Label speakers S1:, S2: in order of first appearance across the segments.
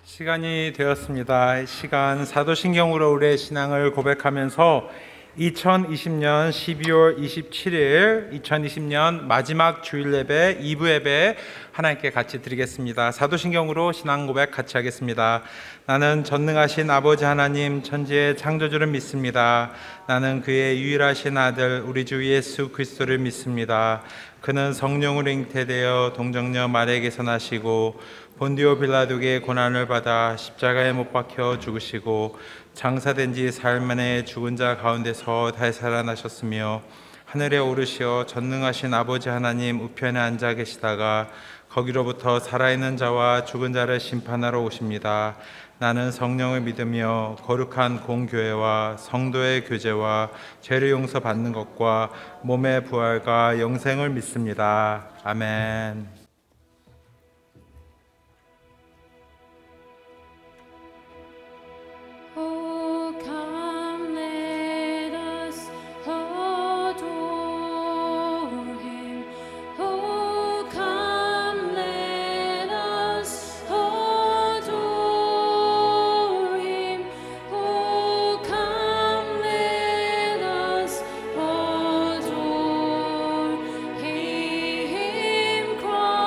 S1: 시간이 되었습니다. 시간 사도신경으로 우리의 신앙을 고백하면서 2020년 12월 27일 2020년 마지막 주일 예배 2부 예배 하나님께 같이 드리겠습니다. 사도신경으로 신앙 고백 같이 하겠습니다. 나는 전능하신 아버지 하나님 천지의 창조주를 믿습니다. 나는 그의 유일하신 아들 우리 주 예수 그리스도를 믿습니다. 그는 성령으로 잉태되어 동정녀 마리아에게서 나시고 본디오 빌라도에게 고난을 받아 십자가에 못 박혀 죽으시고 장사된 지 사흘 만에 죽은 자 가운데서 다시 살아나셨으며 하늘에 오르시어 전능하신 아버지 하나님 우편에 앉아 계시다가 거기로부터 살아있는 자와 죽은 자를 심판하러 오십니다. 나는 성령을 믿으며 거룩한 공교회와 성도의 교제와 죄를 용서받는 것과 몸의 부활과 영생을 믿습니다. 아멘.
S2: Christ.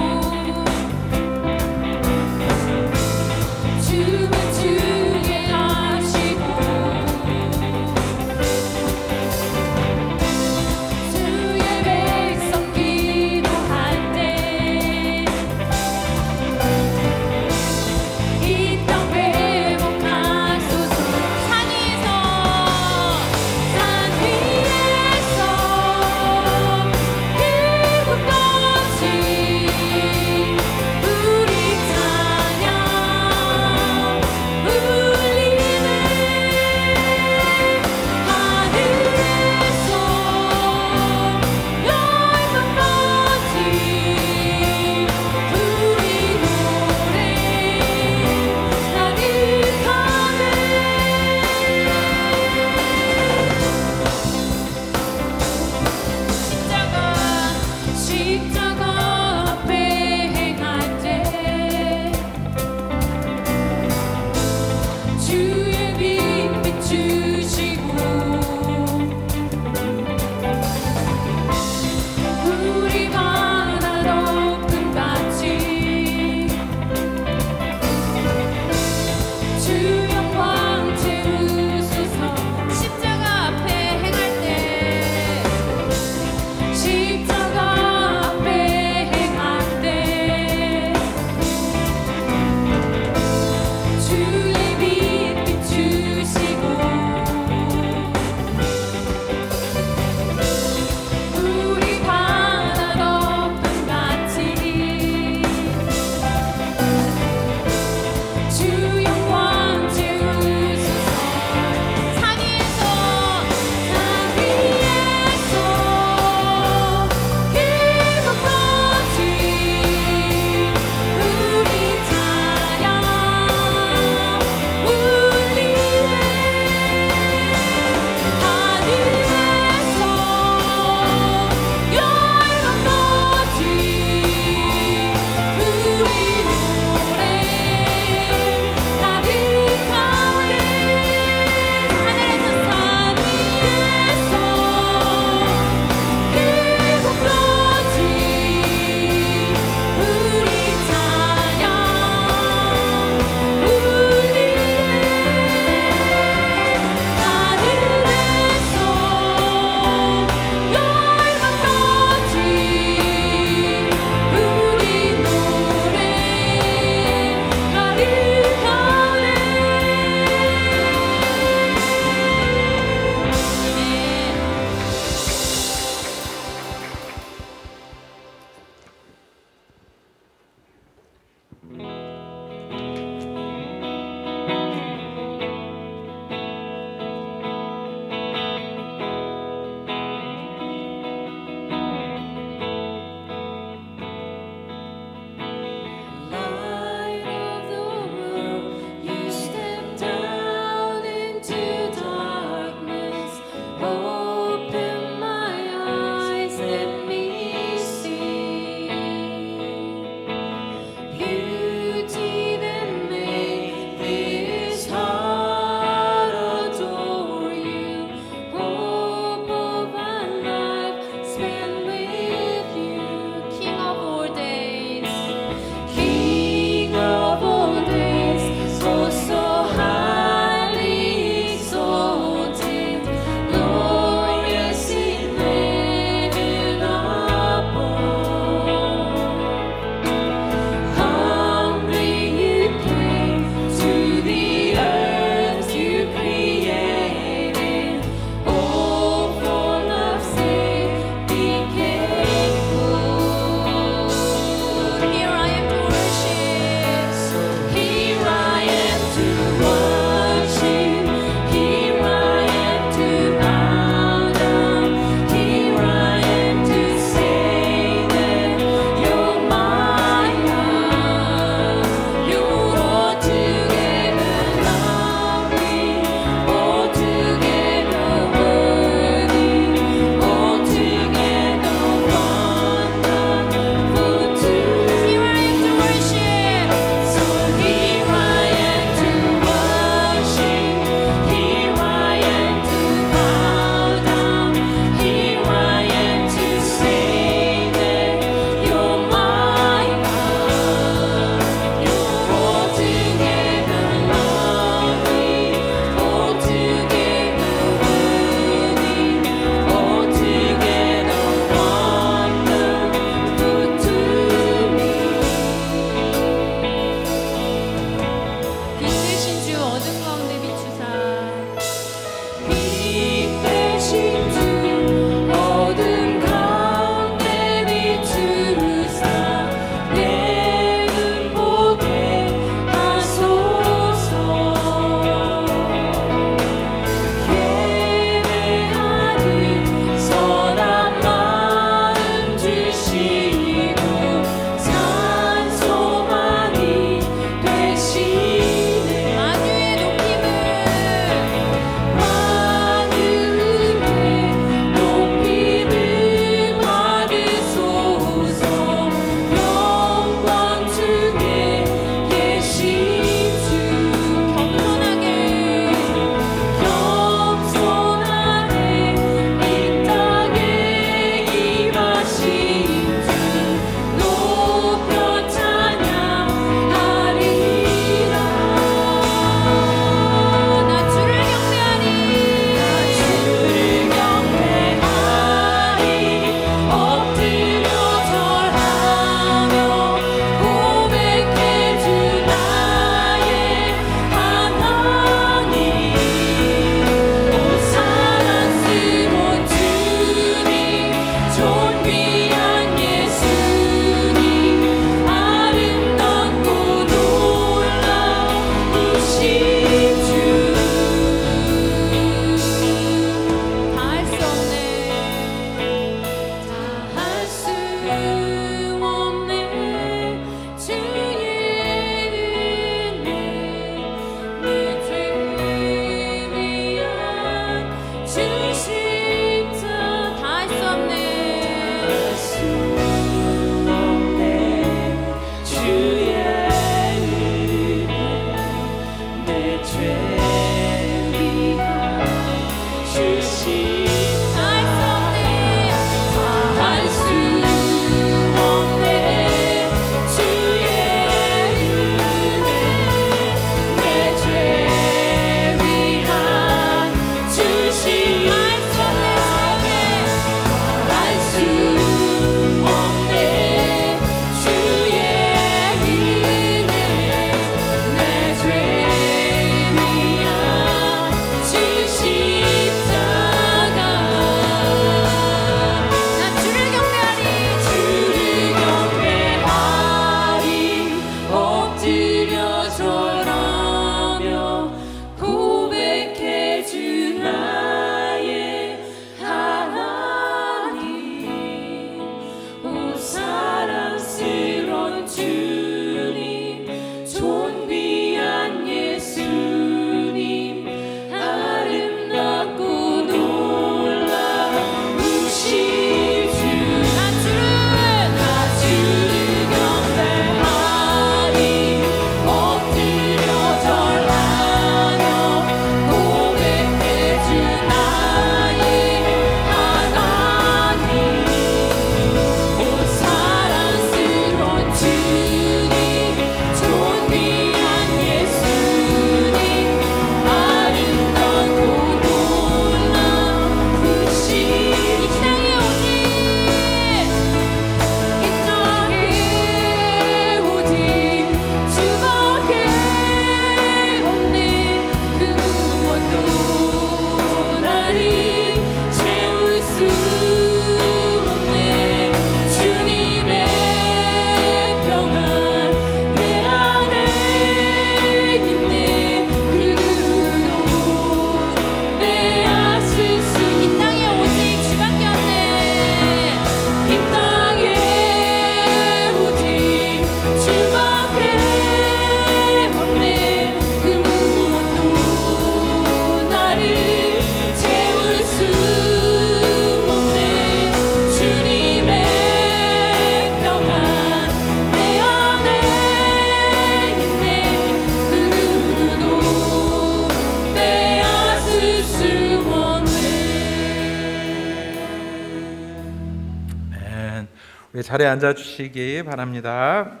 S1: 자리에 앉아 주시기 바랍니다.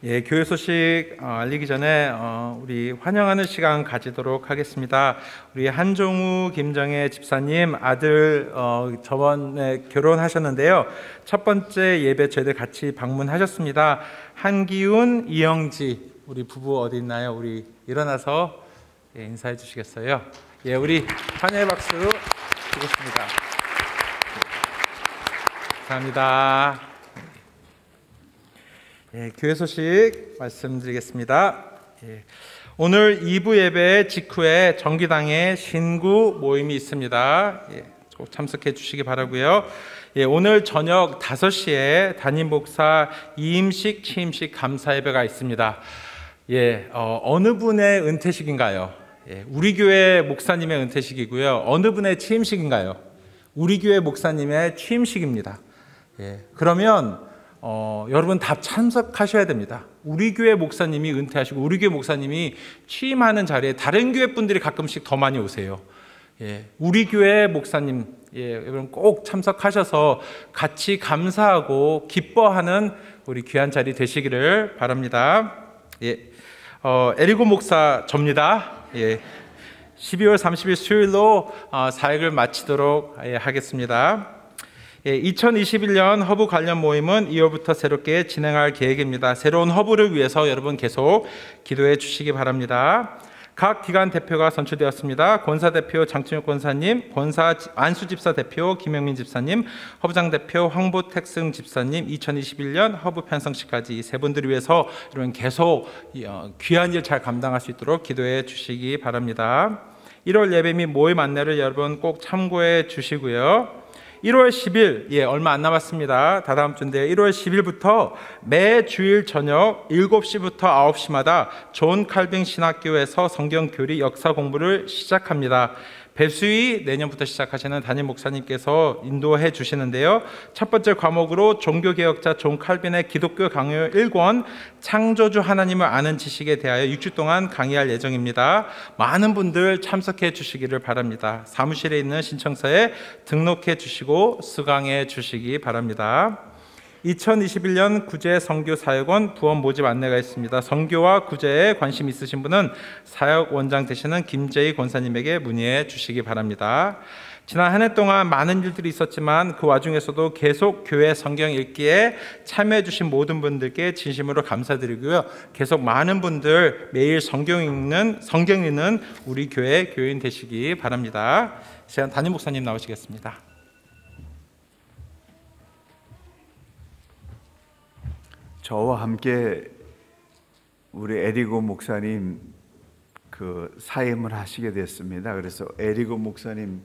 S1: 예, 교회 소식 알리기 전에 우리 환영하는 시간 가지도록 하겠습니다. 우리 한종우 김정혜 집사님 아들 저번에 결혼하셨는데요. 첫 번째 예배 저희들 같이 방문하셨습니다. 한기훈, 이영지 우리 부부 어디 있나요? 우리 일어나서 인사해 주시겠어요? 예, 우리 환영의 박수 드리겠습니다. 감사합니다. 예, 교회 소식 말씀드리겠습니다. 예, 오늘 2부 예배 직후에 정기당의 신구 모임이 있습니다. 예, 꼭 참석해 주시기 바라고요. 예, 오늘 저녁 5시에 담임 목사 이임식 취임식 감사 예배가 있습니다. 예, 어느 분의 은퇴식인가요? 예, 우리 교회 목사님의 은퇴식이고요. 어느 분의 취임식인가요? 우리 교회 목사님의 취임식입니다. 예, 그러면 여러분 다 참석하셔야 됩니다. 우리 교회 목사님이 은퇴하시고 우리 교회 목사님이 취임하는 자리에 다른 교회 분들이 가끔씩 더 많이 오세요. 예, 우리 교회 목사님, 예, 여러분 꼭 참석하셔서 같이 감사하고 기뻐하는 우리 귀한 자리 되시기를 바랍니다. 예, 에리고 목사 접니다. 예, 12월 30일 수요일로 사역을 마치도록 하겠습니다. 예, 2021년 허브 관련 모임은 2월부터 새롭게 진행할 계획입니다. 새로운 허브를 위해서 여러분 계속 기도해 주시기 바랍니다. 각 기관 대표가 선출되었습니다. 권사 대표 장춘혁 권사님, 권사 안수 집사 대표 김영민 집사님, 허브장 대표 황보택승 집사님, 2021년 허브 편성식까지 이 세 분들을 위해서 여러분 계속 귀한 일 잘 감당할 수 있도록 기도해 주시기 바랍니다. 1월 예배 및 모임 안내를 여러분 꼭 참고해 주시고요. 1월 10일, 예, 얼마 안 남았습니다. 다다음 주인데요. 1월 10일부터 매 주일 저녁 7시부터 9시마다 존 칼빈 신학교에서 성경교리 역사 공부를 시작합니다. 배수희 내년부터 시작하시는 담임 목사님께서 인도해 주시는데요. 첫 번째 과목으로 종교개혁자 존 칼빈의 기독교 강요 1권 창조주 하나님을 아는 지식에 대하여 6주 동안 강의할 예정입니다. 많은 분들 참석해 주시기를 바랍니다. 사무실에 있는 신청서에 등록해 주시고 수강해 주시기 바랍니다. 2021년 구제 선교 사역원 부원 모집 안내가 있습니다. 선교와 구제에 관심 있으신 분은 사역원장 되시는 김재희 권사님에게 문의해 주시기 바랍니다. 지난 한 해 동안 많은 일들이 있었지만 그 와중에서도 계속 교회 성경 읽기에 참여해 주신 모든 분들께 진심으로 감사드리고요. 계속 많은 분들 매일 성경 읽는 우리 교회 교인 되시기 바랍니다. 시간 담임 목사님 나오시겠습니다.
S2: 저와 함께 우리 에리고 목사님 그 사임을 하시게 됐습니다. 그래서 에리고 목사님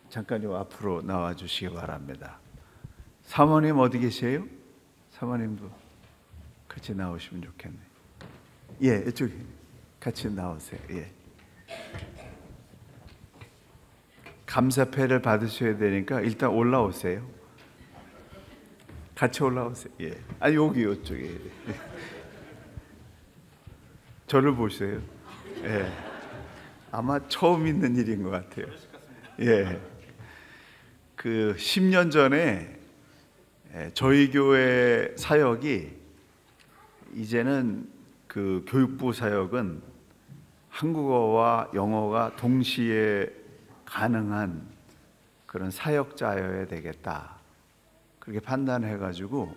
S2: 잠깐 요 앞으로 나와 주시기 바랍니다. 사모님 어디 계세요? 사모님도 같이 나오시면 좋겠네요. 예, 이쪽에 같이 나오세요. 예. 감사패를 받으셔야 되니까 일단 올라오세요. 같이 올라오세요. 예. 아니 여기 이쪽에 저를 보세요. 예. 아마 처음 있는 일인 것 같아요. 예. 그 10년 전에 저희 교회 사역이 이제는 그 교육부 사역은 한국어와 영어가 동시에 가능한 그런 사역자여야 되겠다. 그렇게 판단해가지고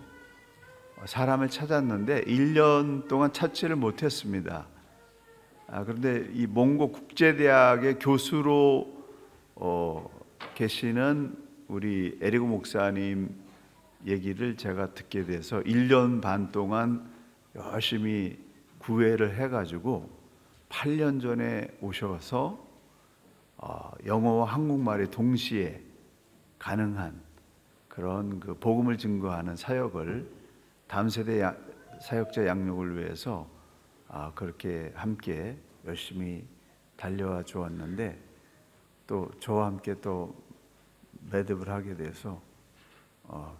S2: 사람을 찾았는데 1년 동안 찾지를 못했습니다. 그런데 이 몽고 국제대학의 교수로 계시는 우리 에리고 목사님 얘기를 제가 듣게 돼서 1년 반 동안 열심히 구애를 해가지고 8년 전에 오셔서 영어와 한국말이 동시에 가능한 그런 그 복음을 증거하는 사역을 다음 세대 사역자 양육을 위해서 그렇게 함께 열심히 달려와 주었는데 또 저와 함께 또 매듭을 하게 돼서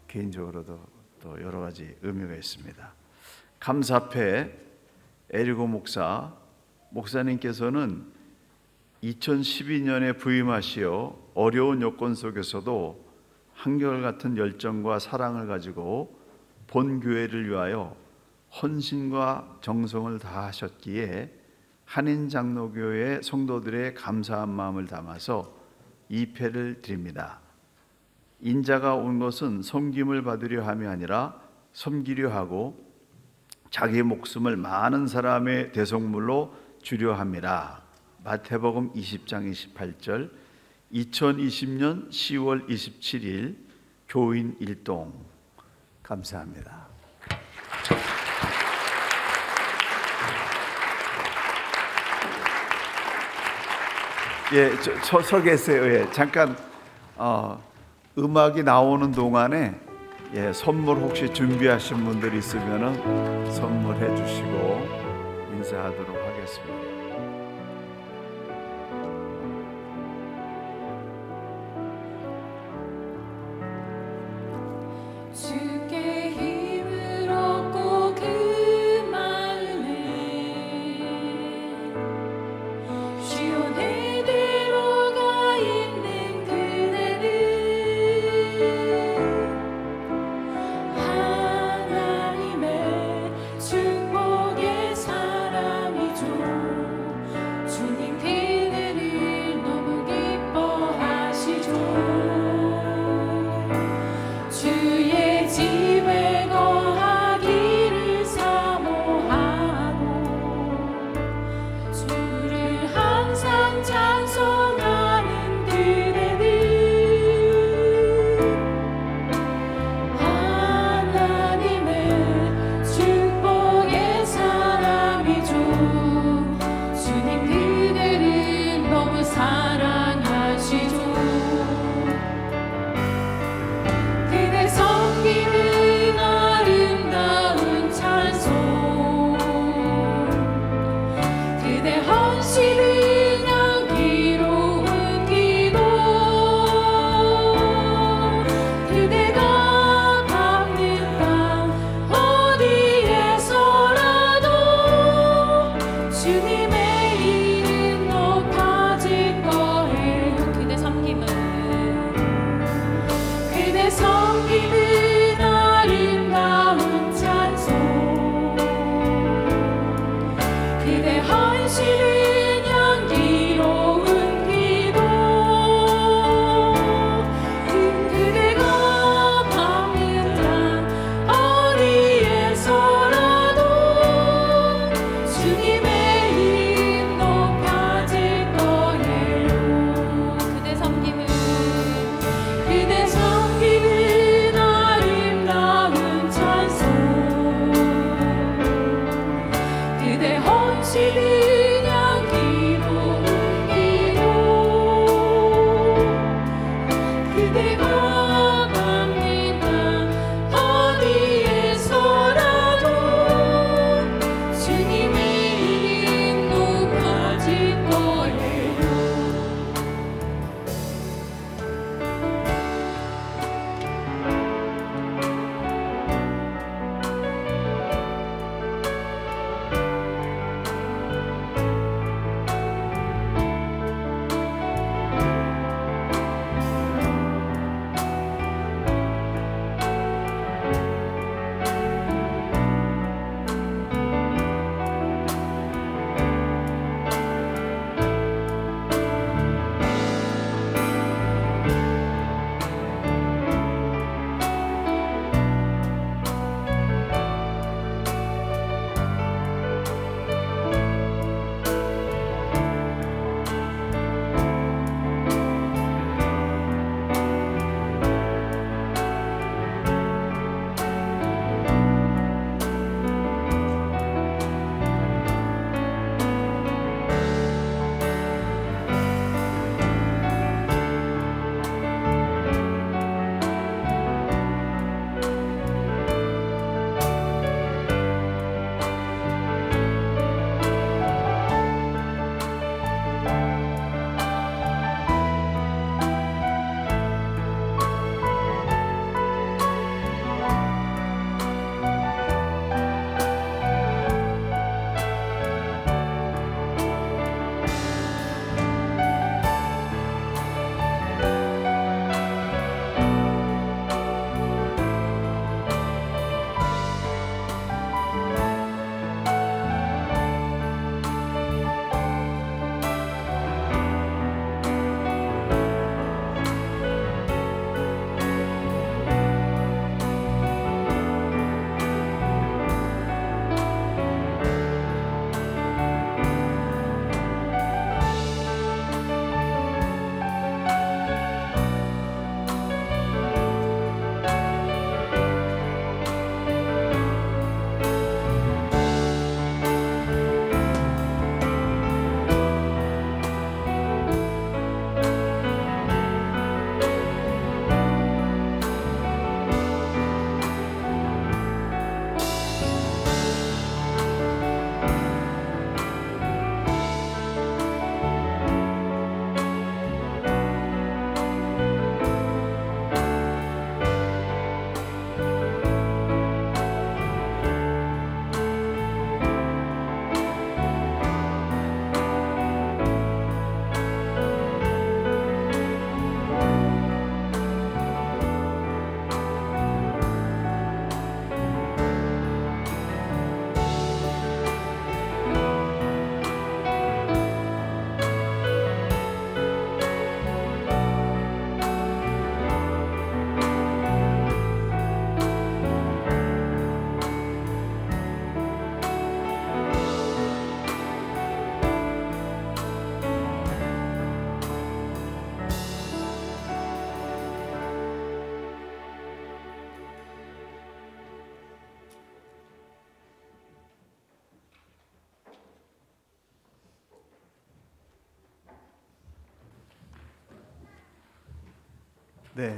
S2: 개인적으로도 또 여러 가지 의미가 있습니다. 감사패 에리고 목사님께서는 2012년에 부임하시어 어려운 여건 속에서도 한결같은 열정과 사랑을 가지고 본 교회를 위하여 헌신과 정성을 다하셨기에 한인장로교회 성도들의 감사한 마음을 담아서 이 패를 드립니다. 인자가 온 것은 섬김을 받으려 함이 아니라 섬기려 하고 자기 목숨을 많은 사람의 대속물로 주려 함이라. 마태복음 20장 28절. 2020년 10월 27일 교인 일동. 감사합니다. 예, 서 계세요. 예, 잠깐 음악이 나오는 동안에 예, 선물 혹시 준비하신 분들 있으면은 선물해 주시고 인사하도록 하겠습니다.
S3: 주께 힘을 얻고 그 마음에 시온에 들어가 있는 그대는 하나님의 축복의 사람이죠. 주님 그대를 너무 기뻐하시죠. 주의 집에 거하기를 사모하고 주를 항상 찬송하는 그대는 하나님의 축복의 사람이죠. 주님 그대를 너무 사랑하시죠. 그대 성
S2: 네.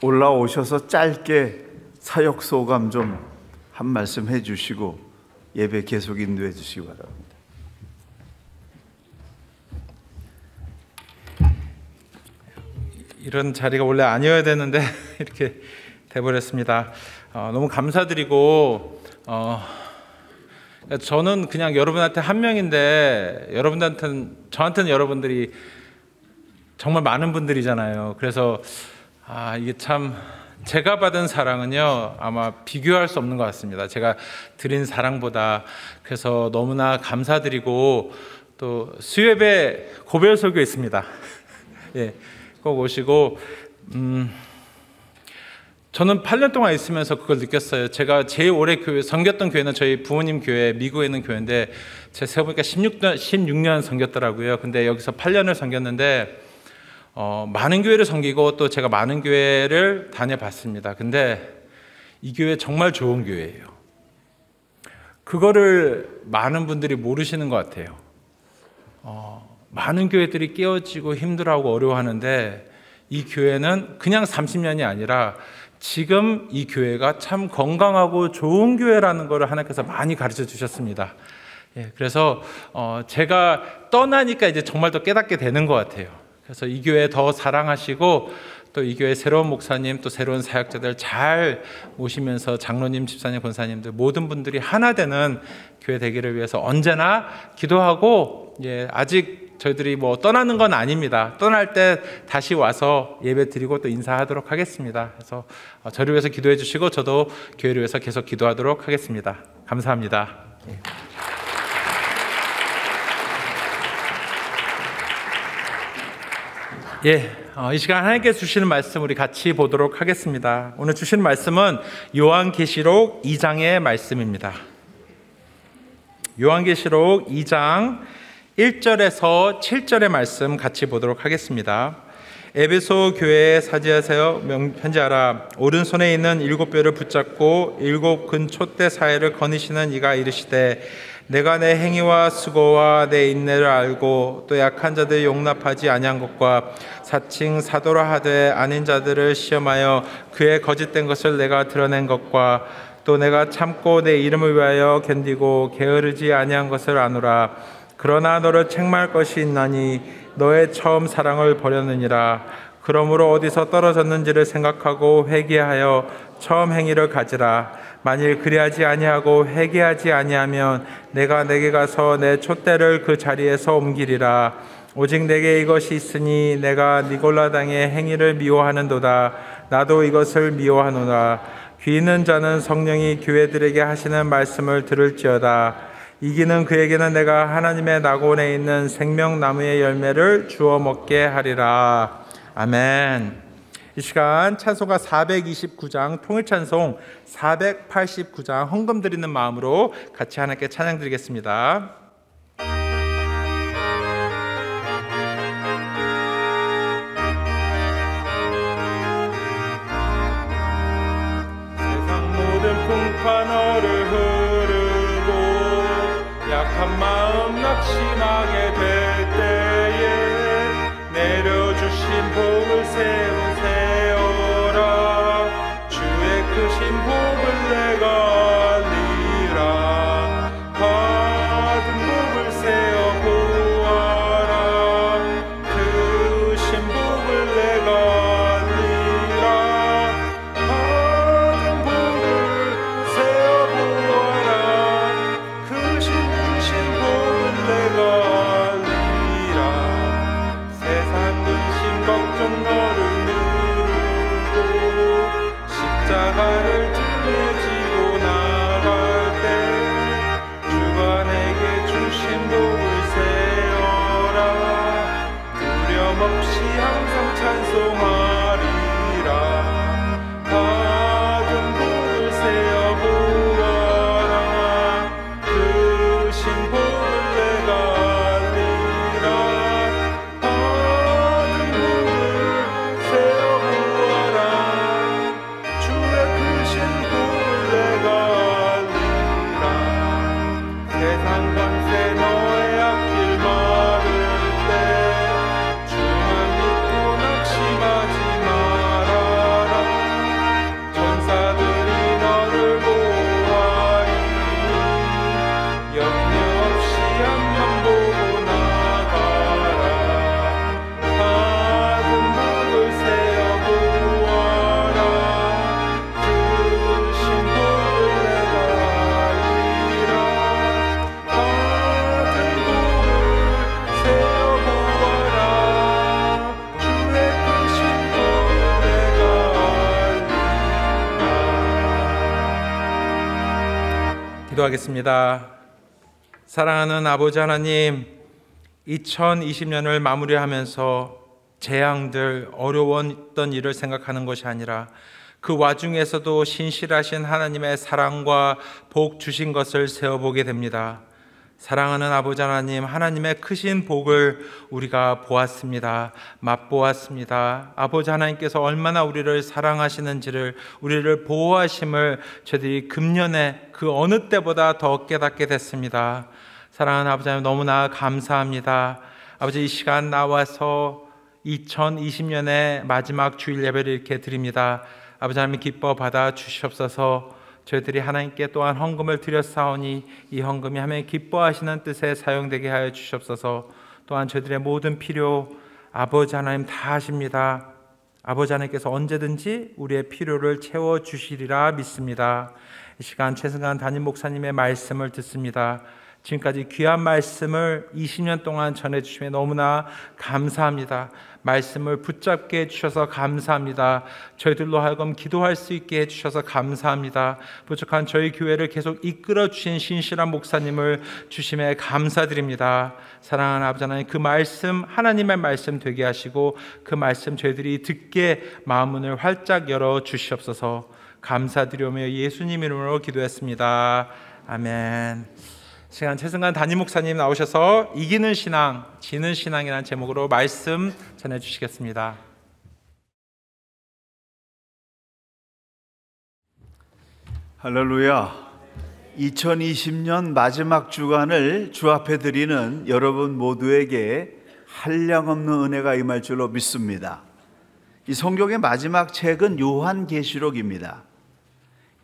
S2: 올라오셔서 짧게 사역 소감 좀 한 말씀 해주시고 예배 계속 인도해 주시기 바랍니다.
S1: 이런 자리가 원래 아니어야 되는데 이렇게 돼버렸습니다. 너무 감사드리고 저는 그냥 여러분한테 한 명인데 저한테는 여러분들이 정말 많은 분들이잖아요. 그래서 이게 참 제가 받은 사랑은요 아마 비교할 수 없는 것 같습니다. 제가 드린 사랑보다. 그래서 너무나 감사드리고 또 수협에 고별 설교 있습니다. 예, 꼭 오시고 저는 8년 동안 있으면서 그걸 느꼈어요. 제가 제일 오래 섬겼던 교회는 저희 부모님 교회, 미국에 있는 교회인데 제가 세어보니까 16년 섬겼더라고요. 근데 여기서 8년을 섬겼는데 많은 교회를 섬기고 또 제가 많은 교회를 다녀봤습니다. 근데 이 교회 정말 좋은 교회예요. 그거를 많은 분들이 모르시는 것 같아요. 많은 교회들이 깨어지고 힘들어하고 어려워하는데 이 교회는 그냥 30년이 아니라 지금 이 교회가 참 건강하고 좋은 교회라는 것을 하나님께서 많이 가르쳐 주셨습니다. 예, 그래서 제가 떠나니까 이제 정말 더 깨닫게 되는 것 같아요. 그래서 이 교회 더 사랑하시고 또 이 교회 새로운 목사님 또 새로운 사역자들 잘 모시면서 장로님, 집사님, 권사님들 모든 분들이 하나 되는 교회 되기를 위해서 언제나 기도하고 아직 저희들이 뭐 떠나는 건 아닙니다. 떠날 때 다시 와서 예배 드리고 또 인사하도록 하겠습니다. 그래서 저를 위해서 기도해 주시고 저도 교회를 위해서 계속 기도하도록 하겠습니다. 감사합니다. 이 시간 하나님께서 주시는 말씀 우리 같이 보도록 하겠습니다. 오늘 주시는 말씀은 요한계시록 2장의 말씀입니다. 요한계시록 2장 1절에서 7절의 말씀 같이 보도록 하겠습니다. 에베소 교회에 사지하세요. 편지하라. 오른손에 있는 7뼈를 붙잡고 7 근 촛대 사이를 거니시는 이가 이르시되 내가 내 행위와 수고와 내 인내를 알고 또 약한 자들 용납하지 아니한 것과 사칭 사도라 하되 아닌 자들을 시험하여 그의 거짓된 것을 내가 드러낸 것과 또 내가 참고 내 이름을 위하여 견디고 게으르지 아니한 것을 아노라. 그러나 너를 책망할 것이 있나니 너의 처음 사랑을 버렸느니라. 그러므로 어디서 떨어졌는지를 생각하고 회개하여 처음 행위를 가지라. 만일 그리하지 아니하고 회개하지 아니하면 내가 내게 가서 내 촛대를 그 자리에서 옮기리라. 오직 내게 이것이 있으니 내가 니골라당의 행위를 미워하는도다. 나도 이것을 미워하노라. 귀 있는 자는 성령이 교회들에게 하시는 말씀을 들을지어다. 이기는 그에게는 내가 하나님의 낙원에 있는 생명나무의 열매를 주어 먹게 하리라. 아멘. 이 시간 찬송가 429장 통일찬송 489장 헌금 드리는 마음으로 같이 하나님께 찬양 드리겠습니다. 세상 모든 풍파 너를 흐르고 약한 마음 낙심하게 될 때에 내려주신 복을 세우세요라. 주의 크신 복을 내가 알리라. 받은 복을 세어 보아라. 크신 복을 내가 알리라. 받은 복을 세어 보아라. 크신 복을 내가 알리라. 한 번새 너의 앞길 마를 때 주만 믿고 낙심하지 말아라. 전사들이 너를 보호하리니 염려 없이 앞만 보고 나가라. 받은 복을 세어 보아라. 주신 복을 내가 알리라. 받은 복을 세어 보아라. 주의 크신 복을 내가 알리라. 기도하겠습니다. 사랑하는 아버지 하나님, 2020년을 마무리하면서 재앙들, 어려웠던 일을 생각하는 것이 아니라 그 와중에서도 신실하신 하나님의 사랑과 복 주신 것을 세어보게 됩니다. 사랑하는 아버지 하나님, 하나님의 크신 복을 우리가 보았습니다. 맛보았습니다. 아버지 하나님께서 얼마나 우리를 사랑하시는지를, 우리를 보호하심을 저희들이 금년에 그 어느 때보다 더 깨닫게 됐습니다. 사랑하는 아버지 하나님, 너무나 감사합니다. 아버지, 이 시간 나와서 2020년의 마지막 주일 예배를 이렇게 드립니다. 아버지 하나님, 기뻐 받아 주시옵소서. 저희들이 하나님께 또한 헌금을 드렸사오니 이 헌금이 하나님 기뻐하시는 뜻에 사용되게 하여 주시옵소서. 또한 저희들의 모든 필요 아버지 하나님 다 아십니다. 아버지 하나님께서 언제든지 우리의 필요를 채워주시리라 믿습니다. 이 시간 최승관 담임 목사님의 말씀을 듣습니다. 지금까지 귀한 말씀을 20년 동안 전해주심에 너무나 감사합니다. 말씀을 붙잡게 해주셔서 감사합니다. 저희들로 하여금 기도할 수 있게 해주셔서 감사합니다. 부족한 저희 교회를 계속 이끌어주신 신실한 목사님을 주심에 감사드립니다. 사랑하는 아버지 하나님, 그 말씀 하나님의 말씀 되게 하시고 그 말씀 저희들이 듣게 마음문을 활짝 열어 주시옵소서. 감사드리오며 예수님 이름으로 기도했습니다. 아멘. 시간 최승관 담임 목사님 나오셔서 이기는 신앙, 지는 신앙이라는 제목으로 말씀 전해주시겠습니다.
S2: 할렐루야. 2020년 마지막 주간을 주 앞에 드리는 여러분 모두에게 한량없는 은혜가 임할 줄로 믿습니다. 이 성경의 마지막 책은 요한계시록입니다.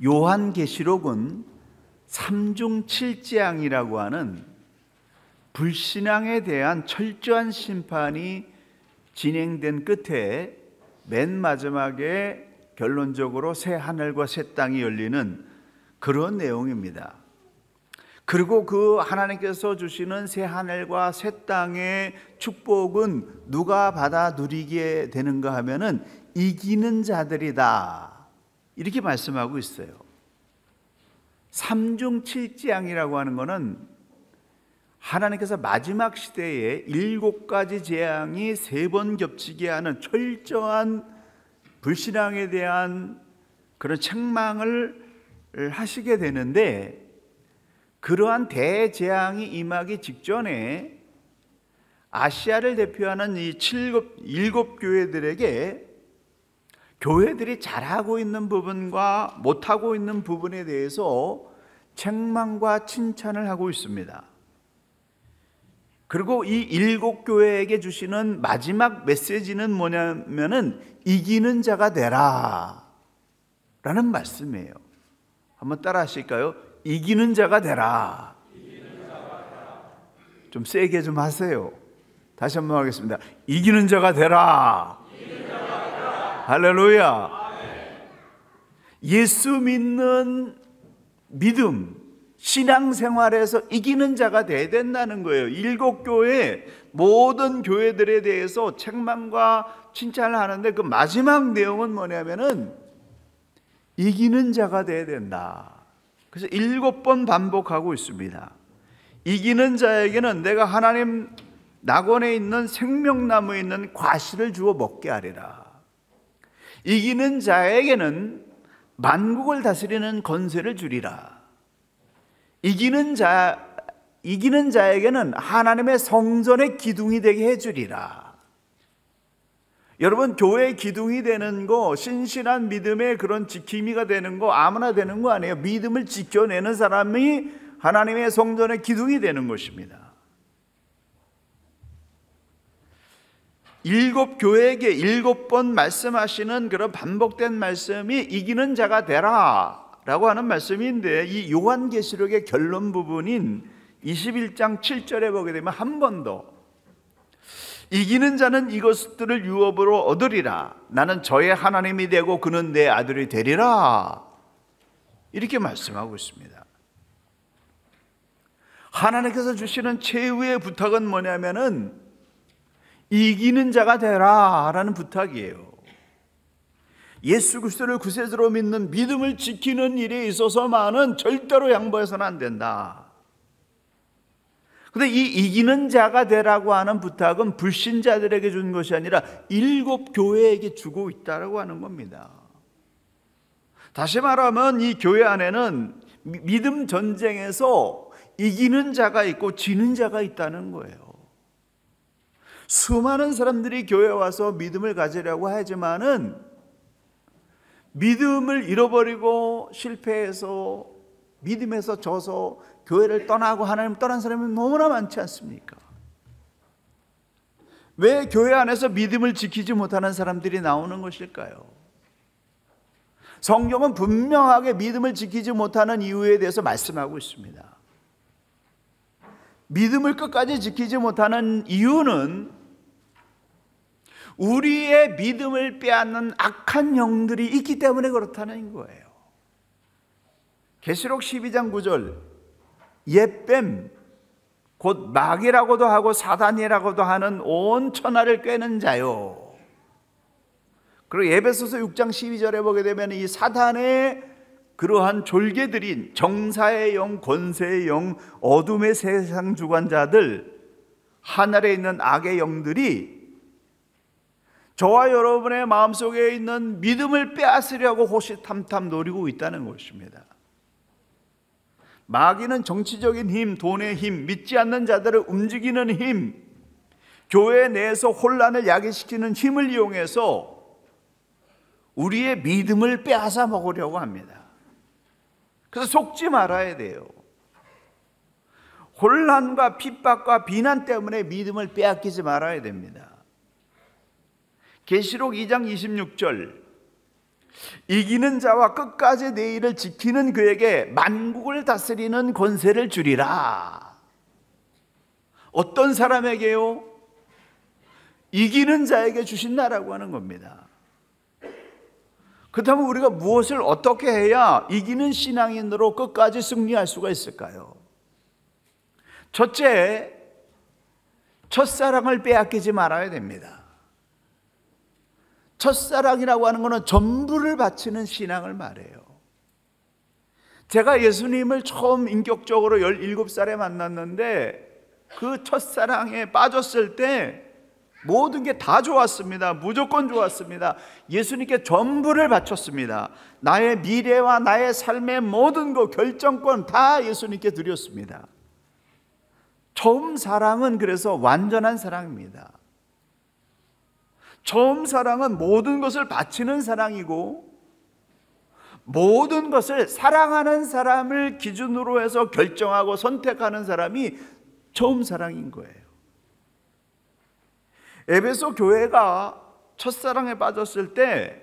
S2: 요한계시록은 삼중칠재앙이라고 하는 불신앙에 대한 철저한 심판이 진행된 끝에 맨 마지막에 결론적으로 새 하늘과 새 땅이 열리는 그런 내용입니다. 그리고 그 하나님께서 주시는 새 하늘과 새 땅의 축복은 누가 받아 누리게 되는가 하면은 이기는 자들이다, 이렇게 말씀하고 있어요. 삼중칠재앙이라고 하는 것은 하나님께서 마지막 시대에 7가지 재앙이 3번 겹치게 하는 철저한 불신앙에 대한 그런 책망을 하시게 되는데, 그러한 대재앙이 임하기 직전에 아시아를 대표하는 이 7교회들에게 교회들이 잘하고 있는 부분과 못하고 있는 부분에 대해서 책망과 칭찬을 하고 있습니다. 그리고 이 7교회에게 주시는 마지막 메시지는 뭐냐면은 이기는 자가 되라 라는 말씀이에요. 한번 따라 하실까요? 이기는 자가 되라. 좀 세게 좀 하세요. 다시 한번 하겠습니다. 이기는 자가 되라. 할렐루야. 예수 믿는 믿음, 신앙생활에서 이기는 자가 되어야 된다는 거예요. 7교회 모든 교회들에 대해서 책망과 칭찬을 하는데 그 마지막 내용은 뭐냐면은 이기는 자가 되어야 된다. 그래서 7번 반복하고 있습니다. 이기는 자에게는 내가 하나님 낙원에 있는 생명나무에 있는 과실을 주어 먹게 하리라. 이기는 자에게는 만국을 다스리는 권세를 주리라. 이기는 자에게는 하나님의 성전의 기둥이 되게 해주리라. 여러분, 교회의 기둥이 되는 거, 신실한 믿음의 그런 지킴이가 되는 거 아무나 되는 거 아니에요. 믿음을 지켜내는 사람이 하나님의 성전의 기둥이 되는 것입니다. 7 교회에게 7번 말씀하시는 그런 반복된 말씀이 이기는 자가 되라 라고 하는 말씀인데, 이 요한계시록의 결론 부분인 21장 7절에 보게 되면 한 번 더 이기는 자는 이것들을 유업으로 얻으리라. 나는 저의 하나님이 되고 그는 내 아들이 되리라. 이렇게 말씀하고 있습니다. 하나님께서 주시는 최후의 부탁은 뭐냐면은 이기는 자가 되라 라는 부탁이에요. 예수 그리스도를 구세주로 믿는 믿음을 지키는 일에 있어서만은 절대로 양보해서는 안 된다. 그런데 이 이기는 자가 되라고 하는 부탁은 불신자들에게 준 것이 아니라 7 교회에게 주고 있다고 하는 겁니다. 다시 말하면 이 교회 안에는 믿음 전쟁에서 이기는 자가 있고 지는 자가 있다는 거예요. 수많은 사람들이 교회에 와서 믿음을 가지려고 하지만은 믿음을 잃어버리고 실패해서 믿음에서 져서 교회를 떠나고 하나님 떠난 사람이 너무나 많지 않습니까? 왜 교회 안에서 믿음을 지키지 못하는 사람들이 나오는 것일까요? 성경은 분명하게 믿음을 지키지 못하는 이유에 대해서 말씀하고 있습니다. 믿음을 끝까지 지키지 못하는 이유는 우리의 믿음을 빼앗는 악한 영들이 있기 때문에 그렇다는 거예요. 계시록 12장 9절, 옛뱀 곧 마귀라고도 하고 사단이라고도 하는 온 천하를 꿰는 자요. 그리고 에베소서 6장 12절에 보게 되면 이 사단의 그러한 졸개들인 정사의 영, 권세의 영, 어둠의 세상 주관자들, 하늘에 있는 악의 영들이 저와 여러분의 마음속에 있는 믿음을 빼앗으려고 호시탐탐 노리고 있다는 것입니다. 마귀는 정치적인 힘, 돈의 힘, 믿지 않는 자들을 움직이는 힘, 교회 내에서 혼란을 야기시키는 힘을 이용해서 우리의 믿음을 빼앗아 먹으려고 합니다. 그래서 속지 말아야 돼요. 혼란과 핍박과 비난 때문에 믿음을 빼앗기지 말아야 됩니다. 계시록 2장 26절, 이기는 자와 끝까지 내 일을 지키는 그에게 만국을 다스리는 권세를 주리라. 어떤 사람에게요? 이기는 자에게 주신다라고 하는 겁니다. 그렇다면 우리가 무엇을 어떻게 해야 이기는 신앙인으로 끝까지 승리할 수가 있을까요? 첫째, 첫사랑을 빼앗기지 말아야 됩니다. 첫사랑이라고 하는 것은 전부를 바치는 신앙을 말해요. 제가 예수님을 처음 인격적으로 17살에 만났는데 그 첫사랑에 빠졌을 때 모든 게 다 좋았습니다. 무조건 좋았습니다. 예수님께 전부를 바쳤습니다. 나의 미래와 나의 삶의 모든 것, 결정권 다 예수님께 드렸습니다. 처음 사랑은 그래서 완전한 사랑입니다. 처음 사랑은 모든 것을 바치는 사랑이고, 모든 것을 사랑하는 사람을 기준으로 해서 결정하고 선택하는 사람이 처음 사랑인 거예요. 에베소 교회가 첫사랑에 빠졌을 때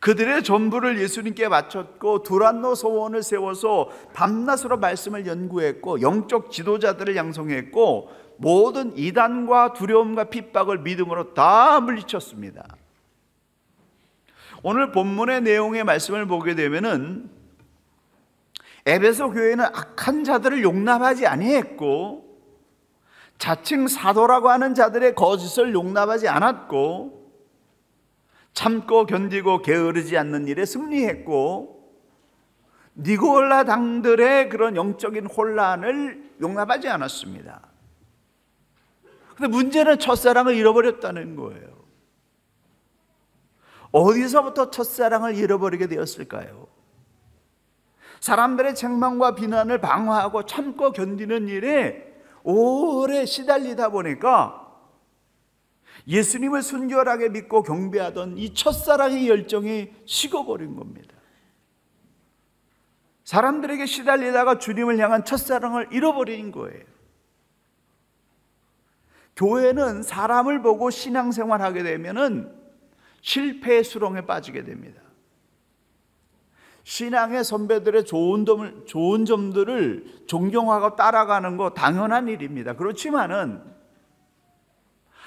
S2: 그들의 전부를 예수님께 바쳤고 두란노 소원을 세워서 밤낮으로 말씀을 연구했고 영적 지도자들을 양성했고 모든 이단과 두려움과 핍박을 믿음으로 다 물리쳤습니다. 오늘 본문의 내용의 말씀을 보게 되면은 에베소 교회는 악한 자들을 용납하지 아니했고 자칭 사도라고 하는 자들의 거짓을 용납하지 않았고 참고 견디고 게으르지 않는 일에 승리했고 니고라 당들의 그런 영적인 혼란을 용납하지 않았습니다. 근데 문제는 첫사랑을 잃어버렸다는 거예요. 어디서부터 첫사랑을 잃어버리게 되었을까요? 사람들의 책망과 비난을 방어하고 참고 견디는 일에 오래 시달리다 보니까 예수님을 순결하게 믿고 경배하던 이 첫사랑의 열정이 식어버린 겁니다. 사람들에게 시달리다가 주님을 향한 첫사랑을 잃어버린 거예요. 교회는 사람을 보고 신앙생활하게 되면은 실패의 수렁에 빠지게 됩니다. 신앙의 선배들의 좋은 점들을 존경하고 따라가는 거 당연한 일입니다. 그렇지만은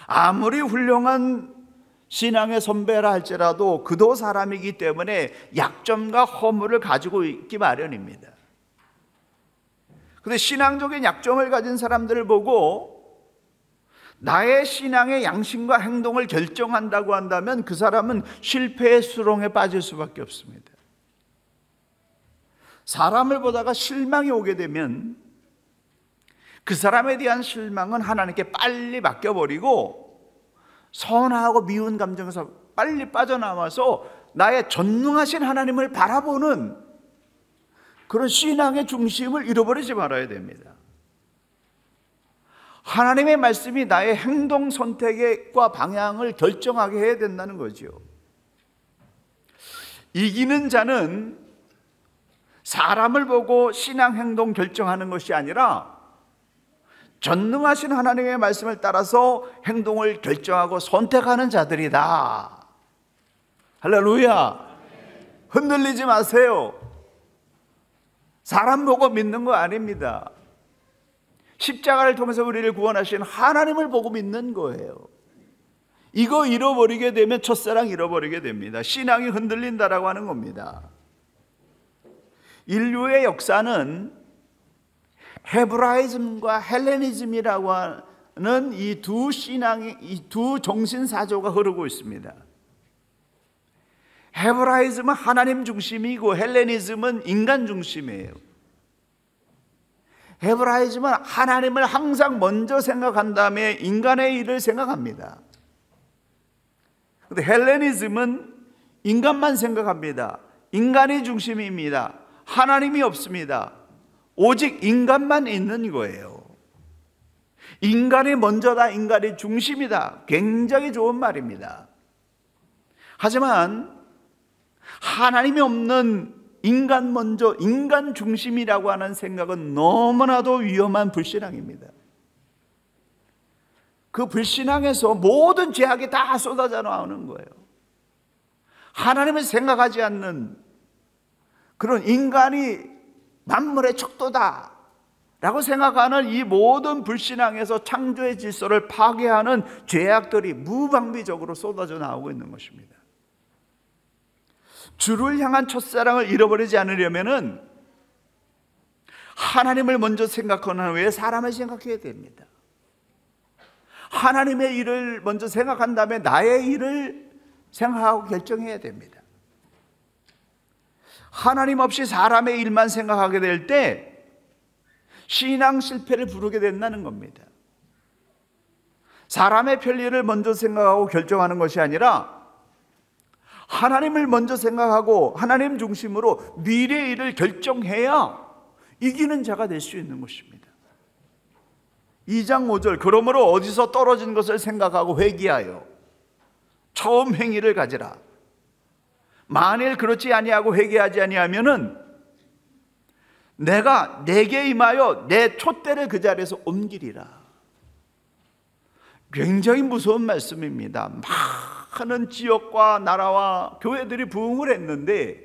S2: 아무리 훌륭한 신앙의 선배라 할지라도 그도 사람이기 때문에 약점과 허물을 가지고 있기 마련입니다. 그런데 신앙적인 약점을 가진 사람들을 보고 나의 신앙의 양심과 행동을 결정한다고 한다면 그 사람은 실패의 수렁에 빠질 수밖에 없습니다. 사람을 보다가 실망이 오게 되면 그 사람에 대한 실망은 하나님께 빨리 맡겨버리고 선하고 미운 감정에서 빨리 빠져나와서 나의 전능하신 하나님을 바라보는 그런 신앙의 중심을 잃어버리지 말아야 됩니다. 하나님의 말씀이 나의 행동 선택과 방향을 결정하게 해야 된다는 거죠. 이기는 자는 사람을 보고 신앙 행동 결정하는 것이 아니라 전능하신 하나님의 말씀을 따라서 행동을 결정하고 선택하는 자들이다. 할렐루야. 흔들리지 마세요. 사람 보고 믿는 거 아닙니다. 십자가를 통해서 우리를 구원하신 하나님을 보고 믿는 거예요. 이거 잃어버리게 되면 첫사랑 잃어버리게 됩니다. 신앙이 흔들린다라고 하는 겁니다. 인류의 역사는 헤브라이즘과 헬레니즘이라고 하는 이 두 정신사조가 흐르고 있습니다. 헤브라이즘은 하나님 중심이고 헬레니즘은 인간 중심이에요. 헤브라이즘은 하나님을 항상 먼저 생각한 다음에 인간의 일을 생각합니다. 그런데 헬레니즘은 인간만 생각합니다. 인간이 중심입니다. 하나님이 없습니다. 오직 인간만 있는 거예요. 인간이 먼저다, 인간이 중심이다. 굉장히 좋은 말입니다. 하지만 하나님이 없는 인간 먼저, 인간 중심이라고 하는 생각은 너무나도 위험한 불신앙입니다. 그 불신앙에서 모든 죄악이 다 쏟아져 나오는 거예요. 하나님을 생각하지 않는 그런 인간이 만물의 척도다 라고 생각하는 이 모든 불신앙에서 창조의 질서를 파괴하는 죄악들이 무방비적으로 쏟아져 나오고 있는 것입니다. 주를 향한 첫사랑을 잃어버리지 않으려면은 하나님을 먼저 생각하는 후에 사람을 생각해야 됩니다. 하나님의 일을 먼저 생각한 다음에 나의 일을 생각하고 결정해야 됩니다. 하나님 없이 사람의 일만 생각하게 될 때 신앙 실패를 부르게 된다는 겁니다. 사람의 편리를 먼저 생각하고 결정하는 것이 아니라 하나님을 먼저 생각하고 하나님 중심으로 미래의 일을 결정해야 이기는 자가 될 수 있는 것입니다. 2장 5절 그러므로 어디서 떨어진 것을 생각하고 회개하여 처음 행위를 가지라. 만일 그렇지 아니하고 회개하지 아니하면은 내가 내게 임하여 내 촛대를 그 자리에서 옮기리라. 굉장히 무서운 말씀입니다. 많은 지역과 나라와 교회들이 부흥을 했는데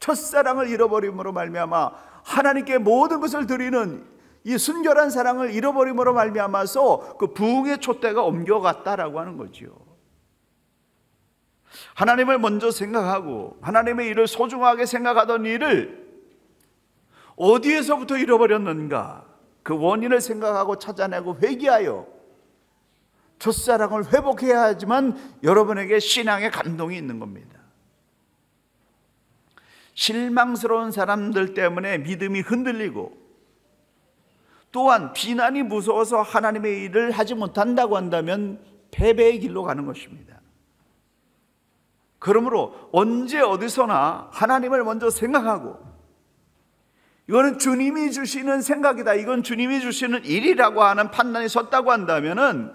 S2: 첫사랑을 잃어버림으로 말미암아 하나님께 모든 것을 드리는 이 순결한 사랑을 잃어버림으로 말미암아서 그 부흥의 촛대가 옮겨갔다라고 하는 거죠. 하나님을 먼저 생각하고 하나님의 일을 소중하게 생각하던 일을 어디에서부터 잃어버렸는가? 그 원인을 생각하고 찾아내고 회개하여 첫사랑을 회복해야 하지만 여러분에게 신앙의 감동이 있는 겁니다. 실망스러운 사람들 때문에 믿음이 흔들리고 또한 비난이 무서워서 하나님의 일을 하지 못한다고 한다면 패배의 길로 가는 것입니다. 그러므로 언제 어디서나 하나님을 먼저 생각하고 이거는 주님이 주시는 생각이다, 이건 주님이 주시는 일이라고 하는 판단이 섰다고 한다면은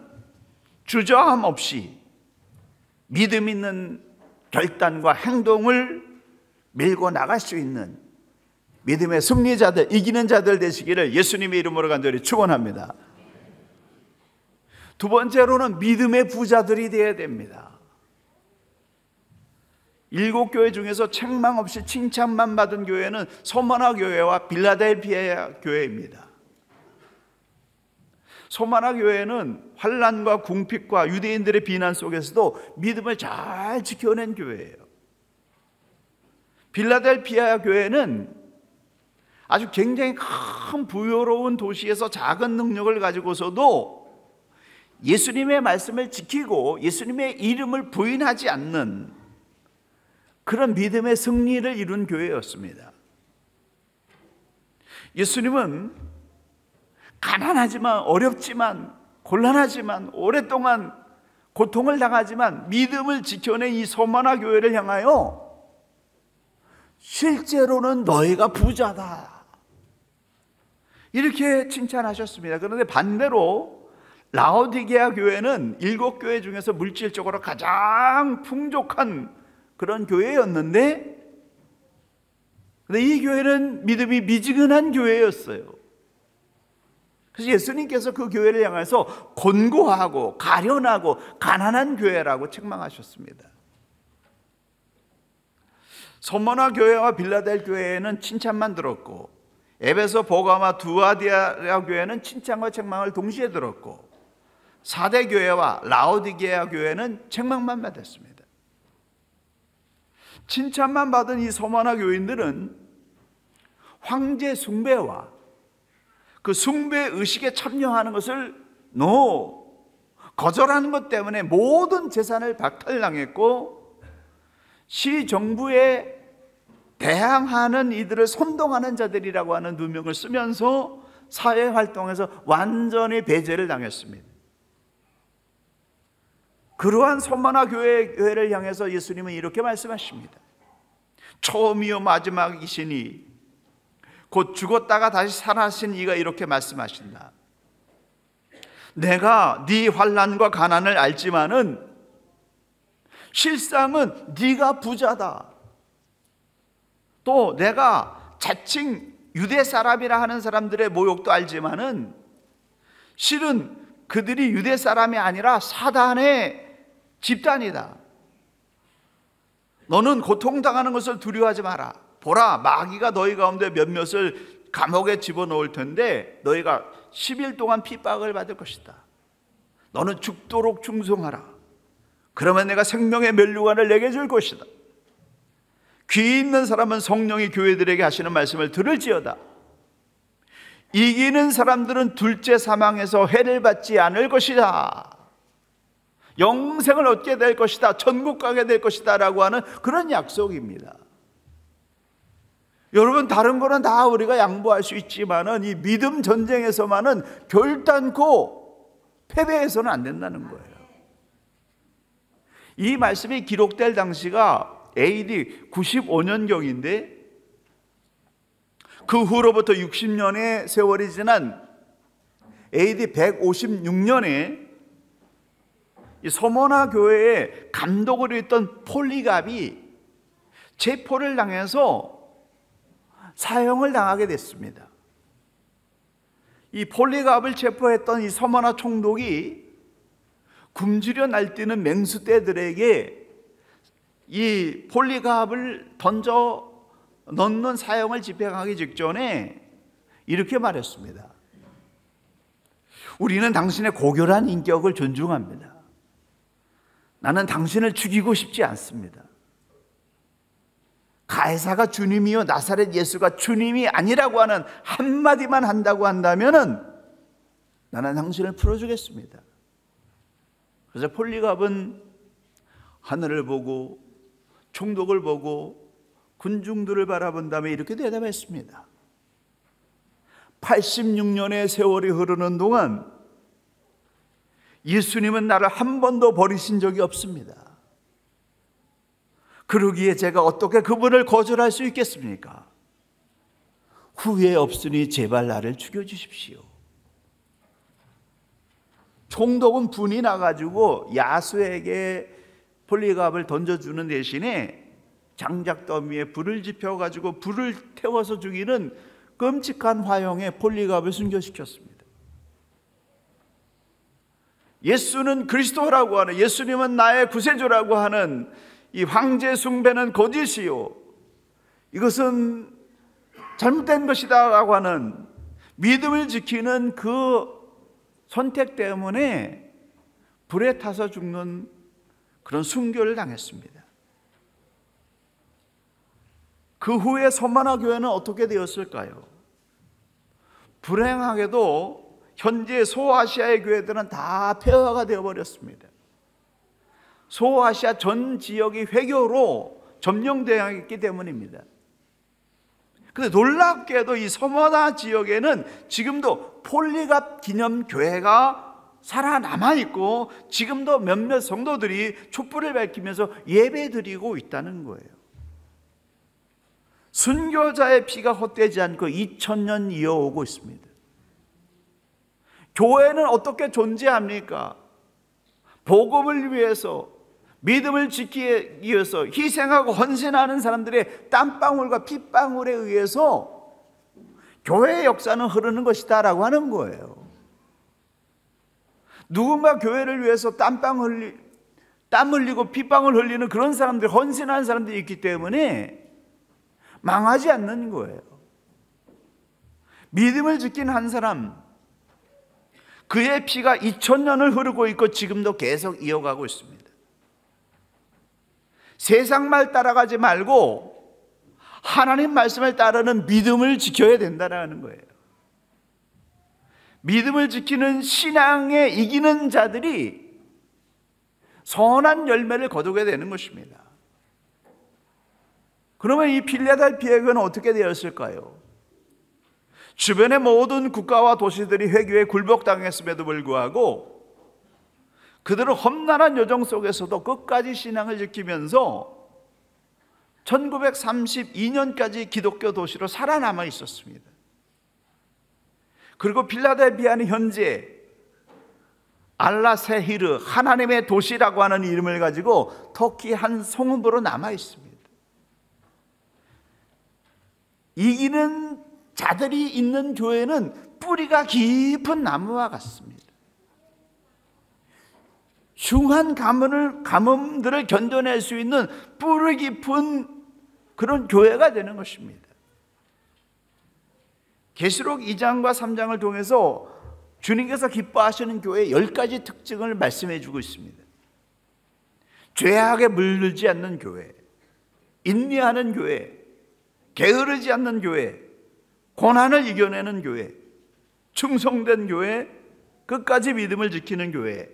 S2: 주저함 없이 믿음 있는 결단과 행동을 밀고 나갈 수 있는 믿음의 승리자들, 이기는 자들 되시기를 예수님의 이름으로 간절히 축원합니다. 두 번째로는 믿음의 부자들이 되어야 됩니다. 7교회 중에서 책망 없이 칭찬만 받은 교회는 소마나 교회와 빌라델피아 교회입니다. 소마나 교회는 환난과 궁핍과 유대인들의 비난 속에서도 믿음을 잘 지켜낸 교회예요. 빌라델피아 교회는 아주 굉장히 큰 부유로운 도시에서 작은 능력을 가지고서도 예수님의 말씀을 지키고 예수님의 이름을 부인하지 않는 그런 믿음의 승리를 이룬 교회였습니다. 예수님은 가난하지만 어렵지만 곤란하지만 오랫동안 고통을 당하지만 믿음을 지켜낸 이 소마나 교회를 향하여 실제로는 너희가 부자다 이렇게 칭찬하셨습니다. 그런데 반대로 라오디게아 교회는 7교회 중에서 물질적으로 가장 풍족한 그런 교회였는데 근데 이 교회는 믿음이 미지근한 교회였어요. 그래서 예수님께서 그 교회를 향해서 곤고하고 가련하고 가난한 교회라고 책망하셨습니다. 소모나 교회와 빌라델 교회는 칭찬만 들었고 에베소, 보가마, 두아디아 교회는 칭찬과 책망을 동시에 들었고 4대 교회와 라오디게아 교회는 책망만 받았습니다. 칭찬만 받은 이 소모나 교인들은 황제 숭배와 그 숭배 의식에 참여하는 것을 거절하는 것 때문에 모든 재산을 박탈당했고 시정부에 대항하는 이들을 선동하는 자들이라고 하는 누명을 쓰면서 사회활동에서 완전히 배제를 당했습니다. 그러한 소마나 교회를 향해서 예수님은 이렇게 말씀하십니다. 처음이요 마지막이시니 곧 죽었다가 다시 살아신 이가 이렇게 말씀하신다. 내가 네 환난과 가난을 알지만은 실상은 네가 부자다. 또 내가 자칭 유대 사람이라 하는 사람들의 모욕도 알지만은 실은 그들이 유대 사람이 아니라 사단의 집단이다. 너는 고통당하는 것을 두려워하지 마라. 보라, 마귀가 너희 가운데 몇몇을 감옥에 집어넣을 텐데 너희가 10일 동안 핍박을 받을 것이다. 너는 죽도록 충성하라. 그러면 내가 생명의 면류관을 내게 줄 것이다. 귀 있는 사람은 성령이 교회들에게 하시는 말씀을 들을지어다. 이기는 사람들은 둘째 사망에서 해를 받지 않을 것이다. 영생을 얻게 될 것이다. 천국 가게 될 것이다 라고 하는 그런 약속입니다. 여러분, 다른 거는 다 우리가 양보할 수 있지만은 이 믿음 전쟁에서만은 결단코 패배해서는 안 된다는 거예요. 이 말씀이 기록될 당시가 AD 95년경인데 그 후로부터 60년의 세월이 지난 AD 156년에 이 소모나 교회의 감독으로 있던 폴리갑이 체포를 당해서 사형을 당하게 됐습니다. 이 폴리갑을 체포했던 이 소모나 총독이 굶주려 날뛰는 맹수떼들에게 이 폴리갑을 던져 넣는 사형을 집행하기 직전에 이렇게 말했습니다. 우리는 당신의 고결한 인격을 존중합니다. 나는 당신을 죽이고 싶지 않습니다. 가이사가 주님이요 나사렛 예수가 주님이 아니라고 하는 한마디만 한다고 한다면은 나는 당신을 풀어주겠습니다. 그래서 폴리갑은 하늘을 보고 총독을 보고 군중들을 바라본 다음에 이렇게 대답했습니다. 86년의 세월이 흐르는 동안 예수님은 나를 한 번도 버리신 적이 없습니다. 그러기에 제가 어떻게 그분을 거절할 수 있겠습니까? 후회 없으니 제발 나를 죽여주십시오. 총독은 분이 나가지고 야수에게 폴리갑을 던져주는 대신에 장작더미에 불을 지펴가지고 불을 태워서 죽이는 끔찍한 화형에 폴리갑을 순교시켰습니다. 예수는 그리스도라고 하는, 예수님은 나의 구세주라고 하는 이 황제 숭배는 거짓이요, 이것은 잘못된 것이다 라고 하는 믿음을 지키는 그 선택 때문에 불에 타서 죽는 그런 순교를 당했습니다. 그 후에 서머나 교회는 어떻게 되었을까요? 불행하게도 현재 소아시아의 교회들은 다 폐허가 되어버렸습니다. 소아시아 전 지역이 회교로 점령되어 있기 때문입니다. 근데 놀랍게도 이 서머나 지역에는 지금도 폴리갑 기념 교회가 살아남아 있고 지금도 몇몇 성도들이 촛불을 밝히면서 예배드리고 있다는 거예요. 순교자의 피가 헛되지 않고 2000년 이어오고 있습니다. 교회는 어떻게 존재합니까? 복음을 위해서, 믿음을 지키기 위해서 희생하고 헌신하는 사람들의 땀방울과 핏방울에 의해서 교회의 역사는 흐르는 것이다 라고 하는 거예요. 누군가 교회를 위해서 땀 흘리고 핏방울 흘리는 그런 사람들, 헌신하는 사람들이 있기 때문에 망하지 않는 거예요. 믿음을 지킨 한 사람, 그의 피가 2000년을 흐르고 있고 지금도 계속 이어가고 있습니다. 세상 말 따라가지 말고 하나님 말씀을 따르는 믿음을 지켜야 된다는 거예요. 믿음을 지키는 신앙에 이기는 자들이 선한 열매를 거두게 되는 것입니다. 그러면 이 필라델피아 교회는 어떻게 되었을까요? 주변의 모든 국가와 도시들이 회교에 굴복당했음에도 불구하고 그들은 험난한 여정 속에서도 끝까지 신앙을 지키면서 1932년까지 기독교 도시로 살아남아 있었습니다. 그리고 필라델피아는 현재 알라세히르, 하나님의 도시라고 하는 이름을 가지고 터키 한 성읍으로 남아 있습니다. 이기는 자들이 있는 교회는 뿌리가 깊은 나무와 같습니다. 흉한 가뭄들을 견뎌낼 수 있는 뿌리 깊은 그런 교회가 되는 것입니다. 계시록 2장과 3장을 통해서 주님께서 기뻐하시는 교회의 10가지 특징을 말씀해 주고 있습니다. 죄악에 물들지 않는 교회, 인내하는 교회, 게으르지 않는 교회, 고난을 이겨내는 교회, 충성된 교회, 끝까지 믿음을 지키는 교회,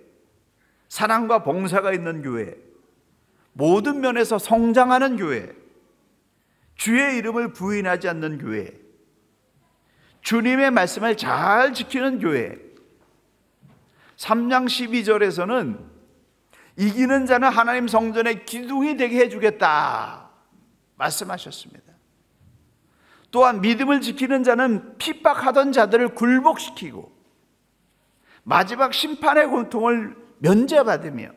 S2: 사랑과 봉사가 있는 교회, 모든 면에서 성장하는 교회, 주의 이름을 부인하지 않는 교회, 주님의 말씀을 잘 지키는 교회. 3장 12절에서는 이기는 자는 하나님 성전의 기둥이 되게 해주겠다 말씀하셨습니다. 또한 믿음을 지키는 자는 핍박하던 자들을 굴복시키고 마지막 심판의 고통을 면제받으며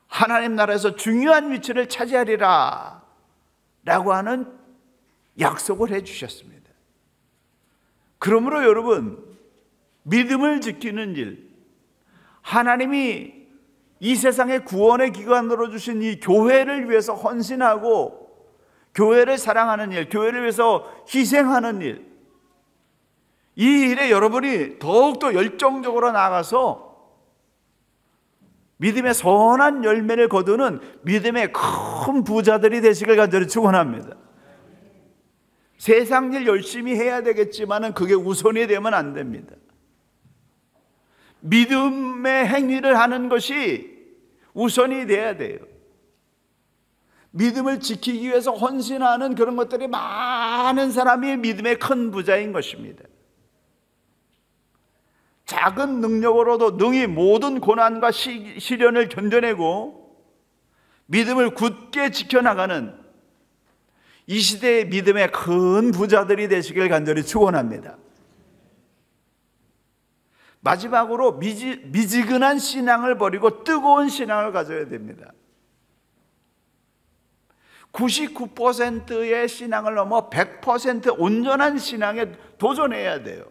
S2: 하나님 나라에서 중요한 위치를 차지하리라 라고 하는 약속을 해주셨습니다. 그러므로 여러분, 믿음을 지키는 일, 하나님이 이 세상의 구원의 기관으로 주신 이 교회를 위해서 헌신하고 교회를 사랑하는 일, 교회를 위해서 희생하는 일, 이 일에 여러분이 더욱더 열정적으로 나가서 믿음의 선한 열매를 거두는 믿음의 큰 부자들이 되시길 간절히 축원합니다. 세상 일 열심히 해야 되겠지만 그게 우선이 되면 안 됩니다. 믿음의 행위를 하는 것이 우선이 돼야 돼요. 믿음을 지키기 위해서 헌신하는 그런 것들이 많은 사람이 믿음의 큰 부자인 것입니다. 작은 능력으로도 능히 모든 고난과 시련을 견뎌내고 믿음을 굳게 지켜나가는 이 시대의 믿음의 큰 부자들이 되시길 간절히 축원합니다. 마지막으로 미지근한 신앙을 버리고 뜨거운 신앙을 가져야 됩니다. 99%의 신앙을 넘어 100% 온전한 신앙에 도전해야 돼요.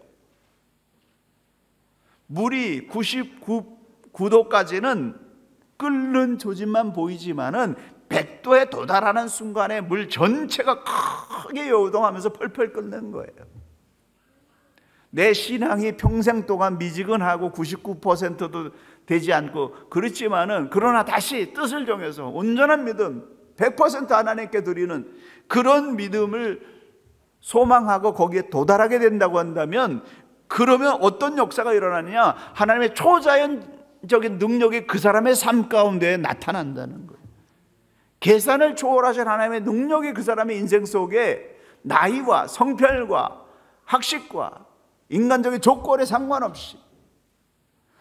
S2: 물이 99도까지는 끓는 조짐만 보이지만은 100도에 도달하는 순간에 물 전체가 크게 요동하면서 펄펄 끓는 거예요. 내 신앙이 평생 동안 미지근하고 99%도 되지 않고 그렇지만은 그러나 다시 뜻을 정해서 온전한 믿음 100% 하나님께 드리는 그런 믿음을 소망하고 거기에 도달하게 된다고 한다면, 그러면 어떤 역사가 일어나느냐? 하나님의 초자연적인 능력이 그 사람의 삶 가운데 나타난다는 거예요. 계산을 초월하신 하나님의 능력이 그 사람의 인생 속에 나이와 성별과 학식과 인간적인 조건에 상관없이,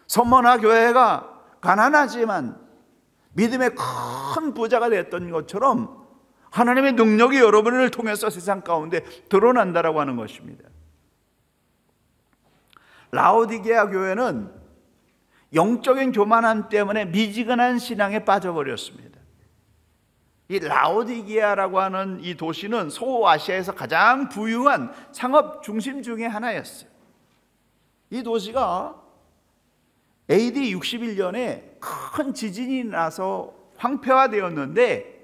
S2: 서머나 교회가 가난하지만 믿음의 큰 부자가 됐던 것처럼 하나님의 능력이 여러분을 통해서 세상 가운데 드러난다라고 하는 것입니다. 라오디게아 교회는 영적인 교만함 때문에 미지근한 신앙에 빠져버렸습니다. 이 라오디게아라고 하는 이 도시는 소아시아에서 가장 부유한 상업 중심 중에 하나였어요. 이 도시가 AD 61년에 큰 지진이 나서 황폐화되었는데,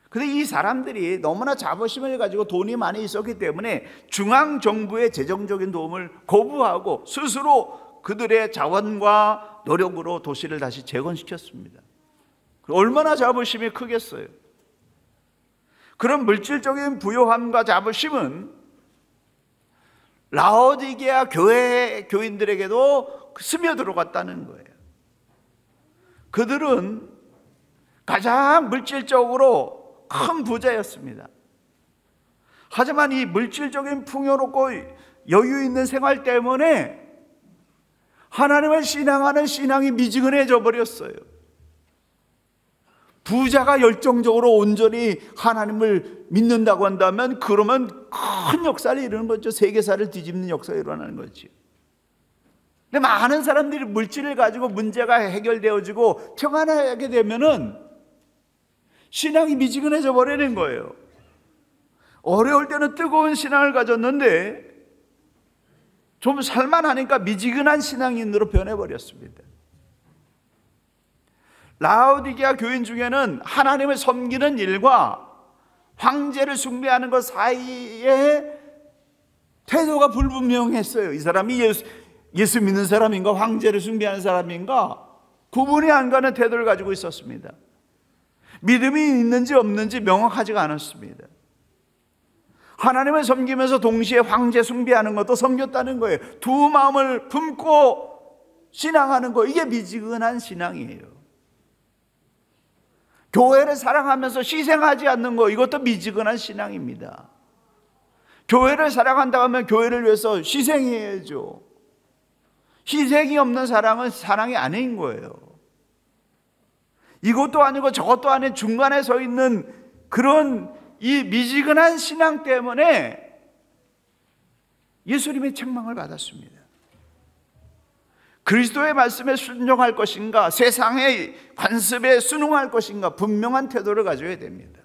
S2: 근데 이 사람들이 너무나 자부심을 가지고 돈이 많이 있었기 때문에 중앙정부의 재정적인 도움을 거부하고 스스로 그들의 자원과 노력으로 도시를 다시 재건시켰습니다. 얼마나 자부심이 크겠어요. 그런 물질적인 부요함과 자부심은 라오디게아 교회 교인들에게도 스며들어갔다는 거예요. 그들은 가장 물질적으로 큰 부자였습니다. 하지만 이 물질적인 풍요롭고 여유 있는 생활 때문에 하나님을 신앙하는 신앙이 미지근해져 버렸어요. 부자가 열정적으로 온전히 하나님을 믿는다고 한다면, 그러면 큰 역사를 이루는 거죠. 세계사를 뒤집는 역사가 일어나는 거죠. 근데 많은 사람들이 물질을 가지고 문제가 해결되어지고 평안하게 되면은 신앙이 미지근해져 버리는 거예요. 어려울 때는 뜨거운 신앙을 가졌는데 좀 살만하니까 미지근한 신앙인으로 변해버렸습니다. 라오디게아 교인 중에는 하나님을 섬기는 일과 황제를 숭배하는 것 사이에 태도가 불분명했어요. 이 사람이 예수 믿는 사람인가 황제를 숭배하는 사람인가 구분이 안 가는 태도를 가지고 있었습니다. 믿음이 있는지 없는지 명확하지가 않았습니다. 하나님을 섬기면서 동시에 황제 숭배하는 것도 섬겼다는 거예요. 두 마음을 품고 신앙하는 거, 이게 미지근한 신앙이에요. 교회를 사랑하면서 희생하지 않는 거, 이것도 미지근한 신앙입니다. 교회를 사랑한다고 하면 교회를 위해서 희생해야죠. 희생이 없는 사랑은 사랑이 아닌 거예요. 이것도 아니고 저것도 아닌 중간에 서 있는 그런 이 미지근한 신앙 때문에 예수님의 책망을 받았습니다. 그리스도의 말씀에 순종할 것인가, 세상의 관습에 순응할 것인가, 분명한 태도를 가져야 됩니다.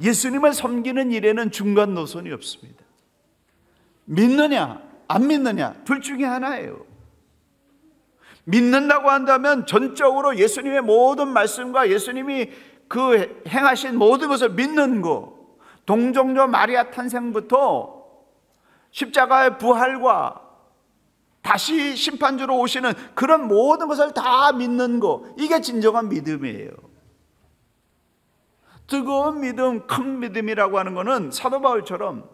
S2: 예수님을 섬기는 일에는 중간 노선이 없습니다. 믿느냐 안 믿느냐 둘 중에 하나예요. 믿는다고 한다면 전적으로 예수님의 모든 말씀과 예수님이 그 행하신 모든 것을 믿는 거, 동정녀 마리아 탄생부터 십자가의 부활과 다시 심판주로 오시는 그런 모든 것을 다 믿는 거, 이게 진정한 믿음이에요. 뜨거운 믿음, 큰 믿음이라고 하는 것은 사도 바울처럼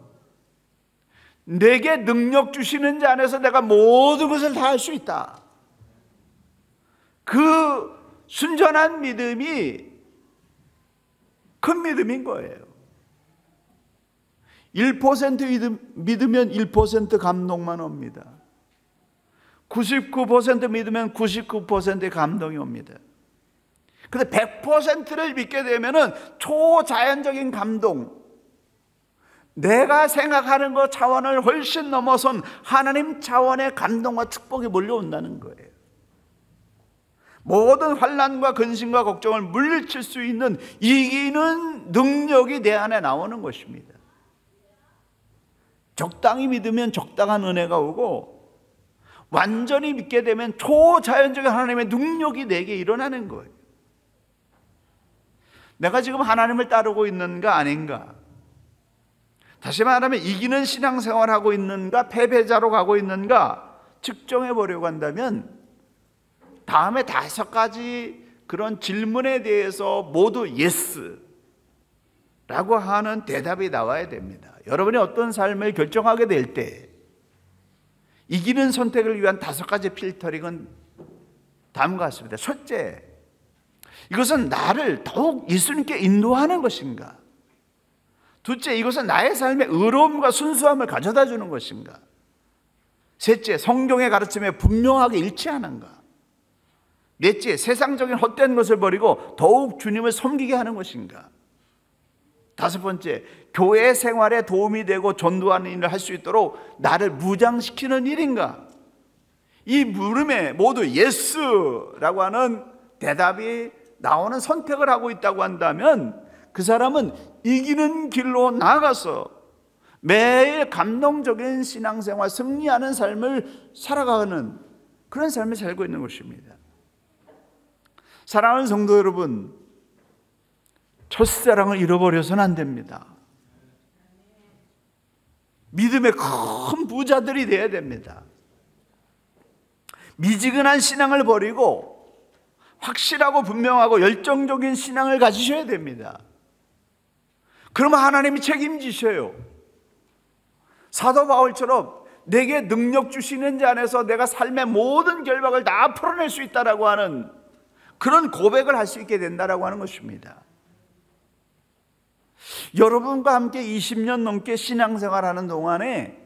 S2: 내게 능력 주시는 자 안에서 내가 모든 것을 다 할 수 있다, 그 순전한 믿음이 큰 믿음인 거예요. 1% 믿으면 1% 감동만 옵니다. 99% 믿으면 99%의 감동이 옵니다. 근데 100%를 믿게 되면은 초자연적인 감동, 내가 생각하는 것 차원을 훨씬 넘어선 하나님 차원의 감동과 축복이 몰려온다는 거예요. 모든 환난과 근심과 걱정을 물리칠 수 있는 이기는 능력이 내 안에 나오는 것입니다. 적당히 믿으면 적당한 은혜가 오고, 완전히 믿게 되면 초자연적인 하나님의 능력이 내게 일어나는 거예요. 내가 지금 하나님을 따르고 있는가 아닌가, 다시 말하면 이기는 신앙생활을 하고 있는가 패배자로 가고 있는가 측정해 보려고 한다면 다음에 5가지 그런 질문에 대해서 모두 예스 라고 하는 대답이 나와야 됩니다. 여러분이 어떤 삶을 결정하게 될 때 이기는 선택을 위한 5가지 필터링은 다음과 같습니다. 첫째, 이것은 나를 더욱 예수님께 인도하는 것인가? 둘째, 이것은 나의 삶의 의로움과 순수함을 가져다 주는 것인가? 셋째, 성경의 가르침에 분명하게 일치하는가? 넷째, 세상적인 헛된 것을 버리고 더욱 주님을 섬기게 하는 것인가? 5번째, 교회 생활에 도움이 되고 전도하는 일을 할 수 있도록 나를 무장시키는 일인가? 이 물음에 모두 예스라고 하는 대답이 나오는 선택을 하고 있다고 한다면 그 사람은 이기는 길로 나아가서 매일 감동적인 신앙생활, 승리하는 삶을 살아가는 그런 삶을 살고 있는 것입니다. 사랑하는 성도 여러분, 첫사랑을 잃어버려서는 안 됩니다. 믿음의 큰 부자들이 되어야 됩니다. 미지근한 신앙을 버리고 확실하고 분명하고 열정적인 신앙을 가지셔야 됩니다. 그러면 하나님이 책임지셔요. 사도 바울처럼 내게 능력 주시는 자 안에서 내가 삶의 모든 결박을 다 풀어낼 수 있다라고 하는 그런 고백을 할 수 있게 된다라고 하는 것입니다. 여러분과 함께 20년 넘게 신앙생활하는 동안에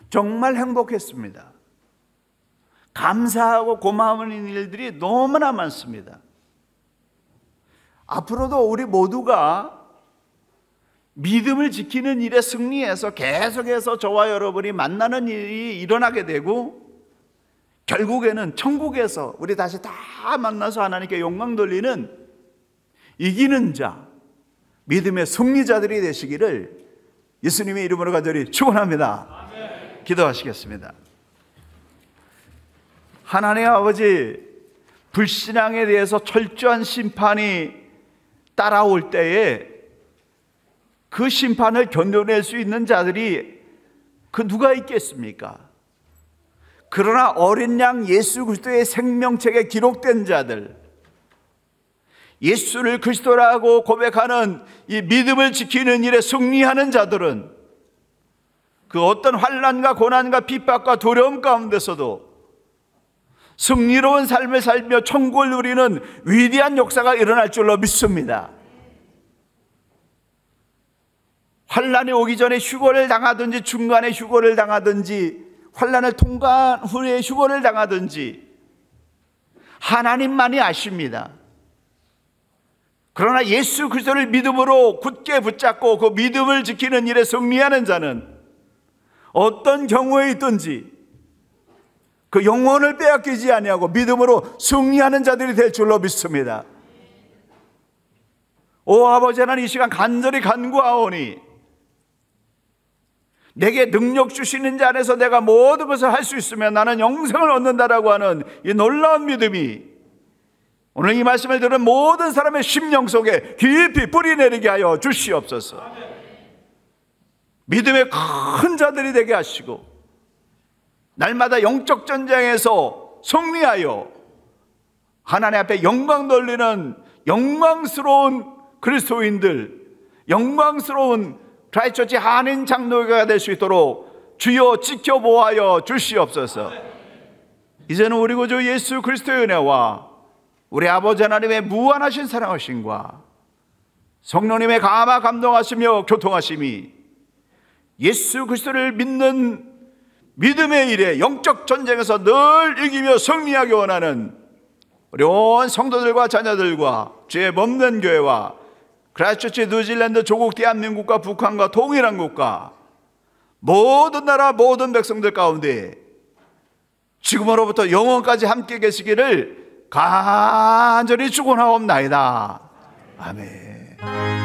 S2: 정말 행복했습니다. 감사하고 고마운 일들이 너무나 많습니다. 앞으로도 우리 모두가 믿음을 지키는 일에 승리해서 계속해서 저와 여러분이 만나는 일이 일어나게 되고, 결국에는 천국에서 우리 다시 다 만나서 하나님께 영광 돌리는 이기는 자, 믿음의 승리자들이 되시기를 예수님의 이름으로 간절히 축원합니다. 아멘. 기도하시겠습니다. 하나님 아버지, 불신앙에 대해서 철저한 심판이 따라올 때에 그 심판을 견뎌낼 수 있는 자들이 그 누가 있겠습니까? 그러나 어린 양 예수 그리스도의 생명책에 기록된 자들, 예수를 그리스도라고 고백하는 이 믿음을 지키는 일에 승리하는 자들은 그 어떤 환난과 고난과 핍박과 두려움 가운데서도 승리로운 삶을 살며 천국을 누리는 위대한 역사가 일어날 줄로 믿습니다. 환난이 오기 전에 휴거를 당하든지 중간에 휴거를 당하든지 환난을 통과한 후에 휴거를 당하든지 하나님만이 아십니다. 그러나 예수 그리스도를 믿음으로 굳게 붙잡고 그 믿음을 지키는 일에 승리하는 자는 어떤 경우에 있든지 그 영혼을 빼앗기지 아니하고 믿음으로 승리하는 자들이 될 줄로 믿습니다. 오 아버지 하나님, 이 시간 간절히 간구하오니 내게 능력 주시는 자 안에서 내가 모든 것을 할 수 있으면 나는 영생을 얻는다라고 하는 이 놀라운 믿음이 오늘 이 말씀을 들은 모든 사람의 심령 속에 깊이 뿌리내리게 하여 주시옵소서. 믿음의 큰 자들이 되게 하시고 날마다 영적 전쟁에서 승리하여 하나님 앞에 영광 돌리는 영광스러운 그리스도인들, 영광스러운 크라이스트처치 한인 장로교가 될 수 있도록 주여 지켜보아여 주시옵소서. 이제는 우리 구주 예수 그리스도의 은혜와 우리 아버지 하나님의 무한하신 사랑하심과 성령님의 감화 감동하시며 교통하심이 예수 그리스도를 믿는 믿음의 일에 영적 전쟁에서 늘 이기며 승리하기 원하는 우리 온 성도들과 자녀들과 주의 몸된 교회와 크라이스트처치 뉴질랜드 조국 대한민국과 북한과 동일한 국가 모든 나라 모든 백성들 가운데 지금으로부터 영원까지 함께 계시기를 간절히 축원하옵나이다. 아멘.